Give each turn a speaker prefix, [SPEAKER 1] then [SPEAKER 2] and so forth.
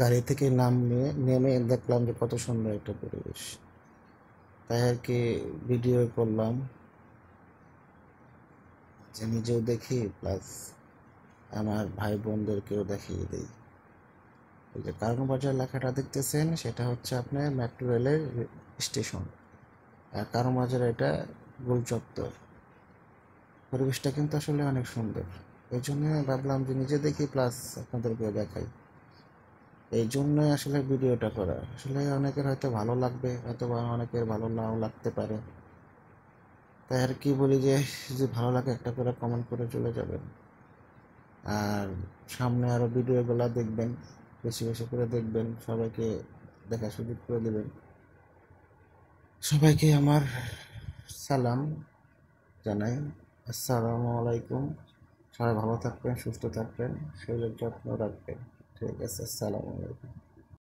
[SPEAKER 1] গাড়ি থেকে নেমে দেখলাম যে কত সুন্দর একটা পরিবেশ, তাই আর কি ভিডিও করলাম যে নিজেও দেখি প্লাস আমার ভাই বোনদেরকেও দেখিয়ে দিই। এই যে কারণ বাজার লেখাটা দেখতেছেন সেটা হচ্ছে আপনার মেট্রো রেলের স্টেশন, আর কারণ বাজার এটা গোল চত্বর। পরিবেশটা কিন্তু আসলে অনেক সুন্দর, এই জন্য ভাবলাম যে নিজে দেখি প্লাস আপনাদেরকেও দেখাই। এই জন্যই আসলে ভিডিওটা করা। আসলে অনেকের হয়তো ভালো লাগবে, হয়তো বা অনেকের ভালো নাও লাগতে পারে। তাই আর কি বলি যে যদি ভালো লাগে একটা করে কমেন্ট করে চলে যাবেন। আর সামনে আরও ভিডিওগুলো দেখবেন, বেশি বেশি করে দেখবেন, সবাইকে দেখার সুযোগ করে দেবেন। সবাইকে আমার সালাম জানাই, আসসালামু আলাইকুম। সবাই ভালো থাকবেন, সুস্থ থাকবেন, শরীরের যত্ন রাখবেন। ঠিক আছে, আসসালামু আলাইকুম।